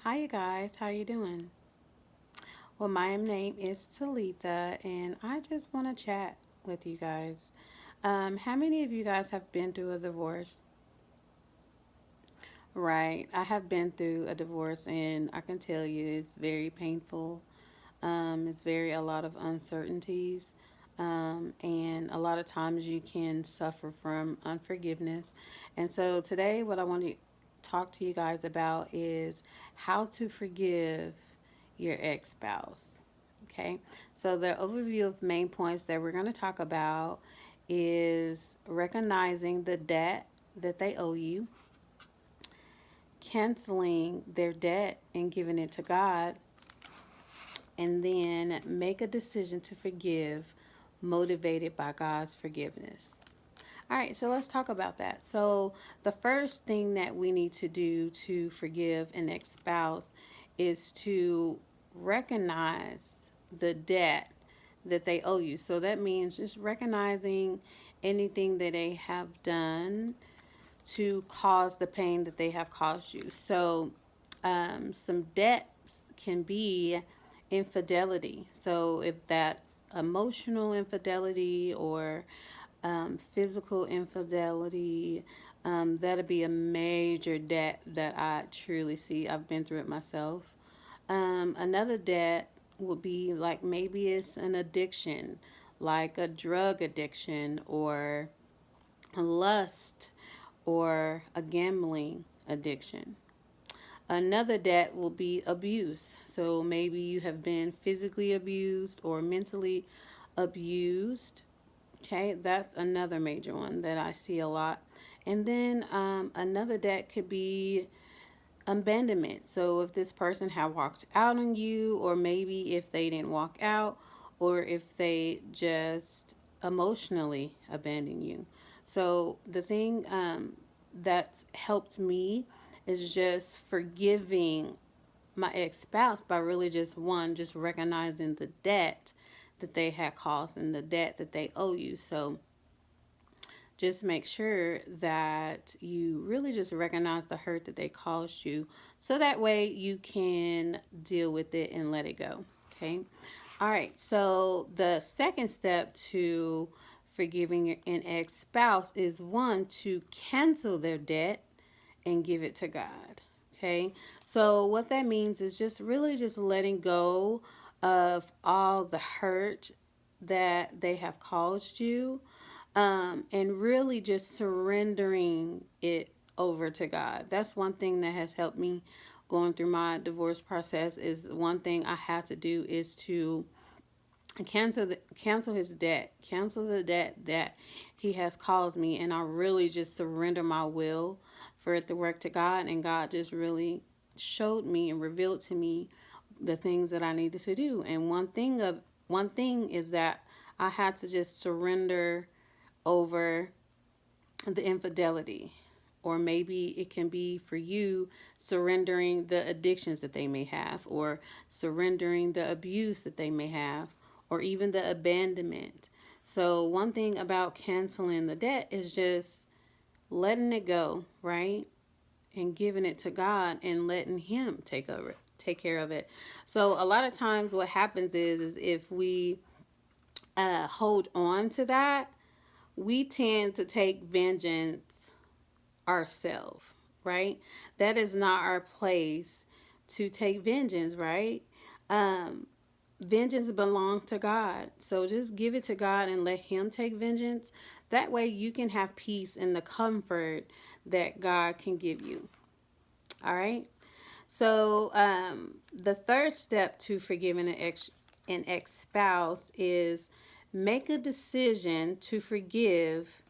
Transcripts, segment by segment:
Hi, you guys. How you doing? Well, my name is Talitha, and I just want to chat with you guys. How many of you guys have been through a divorce? Right. I have been through a divorce, and I can tell you it's very painful. It's very a lot of uncertainties, and a lot of times you can suffer from unforgiveness. And so today, what I want to talk to you guys about is how to forgive your ex spouse. Okay, so the overview of main points that we're going to talk about is recognizing the debt that they owe you, canceling their debt and giving it to God, and then make a decision to forgive, motivated by God's forgiveness. All right, so let's talk about that. So, the first thing that we need to do to forgive an ex spouse is to recognize the debt that they owe you. So, that means just recognizing anything that they have done to cause the pain that they have caused you. So, some debts can be infidelity. So, if that's emotional infidelity or physical infidelity, that'll be a major debt that I truly see. I've been through it myself. Another debt would be like maybe it's an addiction, like a drug addiction or a lust or a gambling addiction. Another debt will be abuse. So maybe you have been physically abused or mentally abused. Okay, that's another major one that I see a lot. And then another debt could be abandonment. So if this person had walked out on you, or maybe if they didn't walk out, or if they just emotionally abandon you. So the thing that's helped me is just forgiving my ex spouse by really just one, just recognizing the debt that they had caused and the debt that they owe you. So just make sure that you really just recognize the hurt that they caused you so that way you can deal with it and let it go. Okay. All right. So the second step to forgiving an ex spouse is one, to cancel their debt and give it to God. Okay. So what that means is just really just letting go of all the hurt that they have caused you, and really just surrendering it over to God. That's one thing that has helped me going through my divorce process. Is one thing I had to do is to cancel his debt, cancel the debt that he has caused me, and I really just surrender my will for it to work to God, and God just really showed me and revealed to me the things that I needed to do. And one thing is that I had to just surrender over the infidelity. Or maybe it can be for you surrendering the addictions that they may have, or surrendering the abuse that they may have, or even the abandonment. So, one thing about canceling the debt is just letting it go, right? And giving it to God and letting Him take care of it. So, a lot of times, what happens is if we hold on to that, we tend to take vengeance ourselves, right? That is not our place to take vengeance, right? Um, Vengeance belongs to God. So just give it to God and let Him take vengeance. That way you can have peace and the comfort that God can give you. All right. So the third step to forgiving an ex spouse is make a decision to forgive,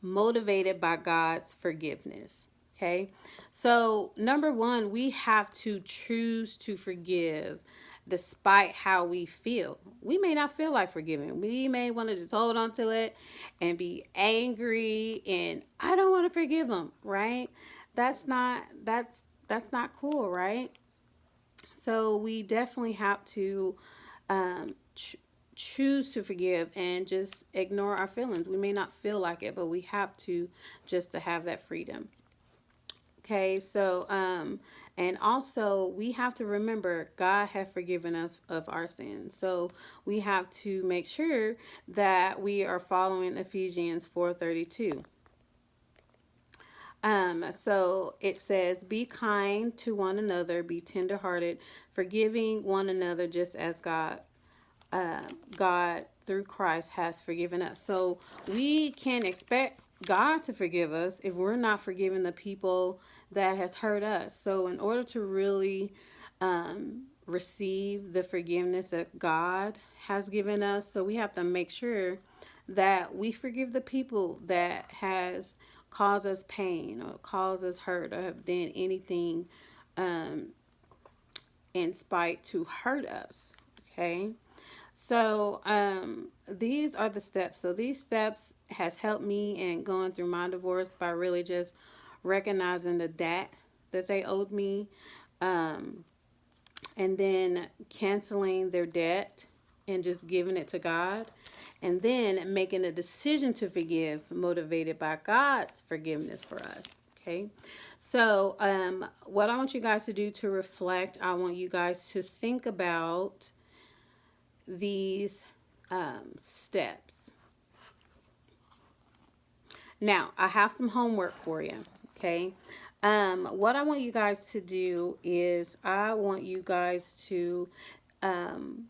motivated by God's forgiveness. Okay. So, number one, we have to choose to forgive despite how we feel. We may not feel like forgiving. We may want to just hold on to it and be angry and I don't want to forgive them, right? That's not cool, right? So we definitely have to choose to forgive and just ignore our feelings. We may not feel like it, but we have to just to have that freedom. Okay, so And also, we have to remember God has forgiven us of our sins. So we have to make sure that we are following Ephesians 4:32. So it says, be kind to one another, be tenderhearted, forgiving one another, just as God through Christ has forgiven us. So we can expect God to forgive us if we're not forgiving the people that has hurt us. So in order to really receive the forgiveness that God has given us, so we have to make sure that we forgive the people that has caused us pain or caused us hurt or have done anything um, in spite to hurt us. Okay. So these are the steps. So these steps has helped me in going through my divorce by really just recognizing the debt that they owed me, um, and then canceling their debt and just giving it to God, and then making a decision to forgive, motivated by God's forgiveness for us. Okay, so what I want you guys to do to reflect, I want you guys to think about these steps. Now, I have some homework for you. Okay. What I want you guys to do is I want you guys to um,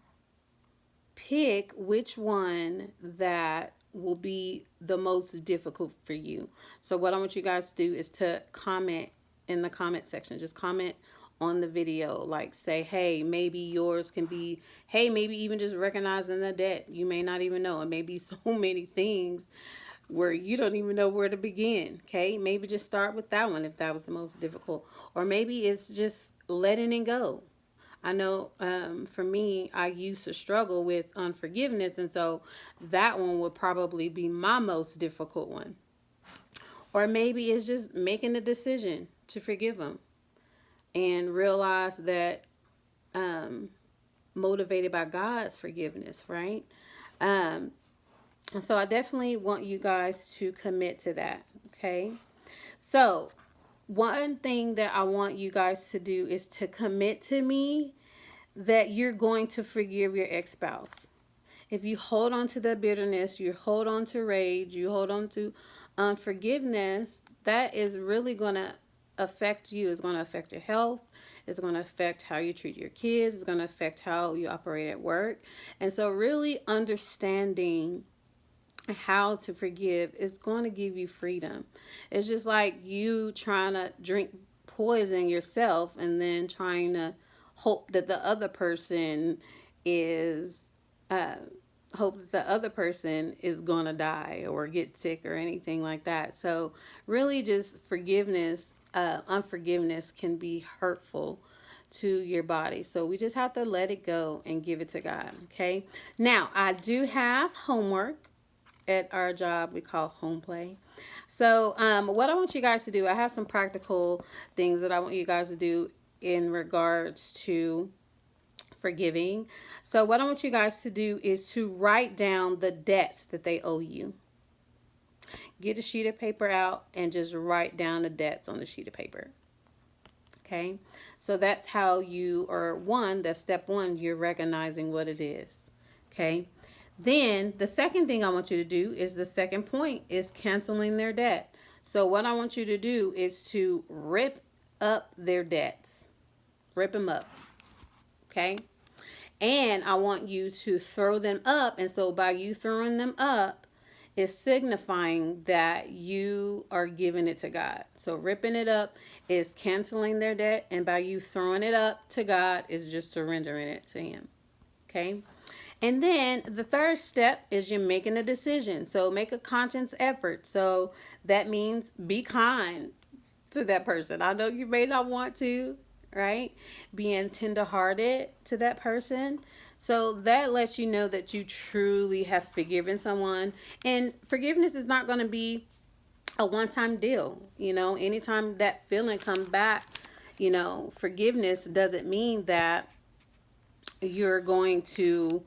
pick which one that will be the most difficult for you. So what I want you guys to do is to comment in the comment section. Just comment on the video, like say, hey, maybe yours can be, hey, maybe even just recognizing the debt. You may not even know. It may be so many things where you don't even know where to begin. Okay, maybe just start with that one if that was the most difficult, or maybe it's just letting it go. I know for me, I used to struggle with unforgiveness, and so that one would probably be my most difficult one. Or maybe it's just making a decision to forgive them and realize that um, motivated by God's forgiveness, right? Um, so I definitely want you guys to commit to that, okay? So one thing that I want you guys to do is to commit to me that you're going to forgive your ex-spouse. If you hold on to the bitterness, you hold on to rage, you hold on to unforgiveness, that is really going to affect you. It's going to affect your health. It's going to affect how you treat your kids. It's going to affect how you operate at work. And so really understanding how to forgive is going to give you freedom. It's just like you trying to drink poison yourself and then trying to hope that the other person is uh, hope that the other person is going to die or get sick or anything like that. So really just forgiveness, unforgiveness can be hurtful to your body. So we just have to let it go and give it to God. Okay. Now I do have homework at our job. We call home play. So what I want you guys to do, I have some practical things that I want you guys to do in regards to forgiving. So what I want you guys to do is to write down the debts that they owe you. Get a sheet of paper out and just write down the debts on the sheet of paper. Okay, so that's how you, or one, that's step one, you're recognizing what it is. Okay, then the second thing I want you to do is the second point is canceling their debt. So what I want you to do is to rip up their debts. Rip them up. Okay, and I want you to throw them up. And so by you throwing them up, is signifying that you are giving it to God. So ripping it up is canceling their debt, and by you throwing it up to God is just surrendering it to Him. Okay. And then the third step is you're making a decision. So make a conscious effort. So that means be kind to that person. I know you may not want to, right? Being tenderhearted to that person. So that lets you know that you truly have forgiven someone. And forgiveness is not going to be a one-time deal. You know, anytime that feeling comes back, you know, forgiveness doesn't mean that you're going to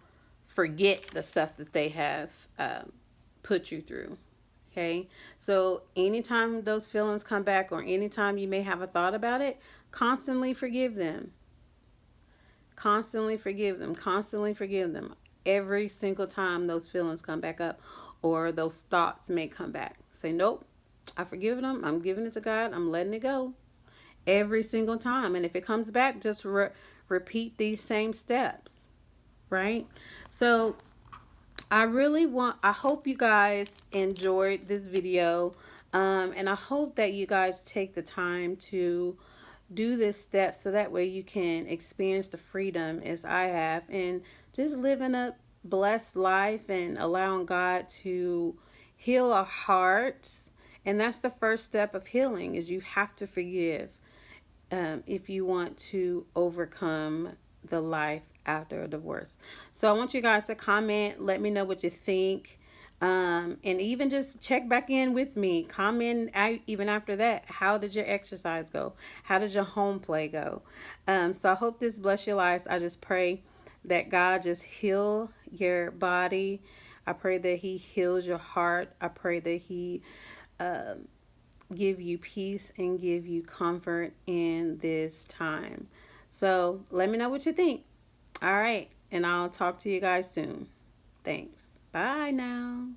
forget the stuff that they have put you through. Okay, so anytime those feelings come back, or anytime you may have a thought about it, constantly forgive them. Constantly forgive them. Constantly forgive them. Every single time those feelings come back up, or those thoughts may come back, say, nope, I've forgiven them. I'm giving it to God. I'm letting it go. Every single time. And if it comes back, just repeat these same steps, right? So I hope you guys enjoyed this video. And I hope that you guys take the time to do this step, so that way you can experience the freedom as I have, and just living a blessed life and allowing God to heal our hearts. And that's the first step of healing, is you have to forgive, if you want to overcome the life after a divorce. So I want you guys to comment, let me know what you think. And even just check back in with me. Comment out even after that. How did your exercise go? How did your home play go? So I hope this bless your lives. I just pray that God just heal your body. I pray that He heals your heart. I pray that He give you peace and give you comfort in this time. So let me know what you think. All right. And I'll talk to you guys soon. Thanks. Bye now.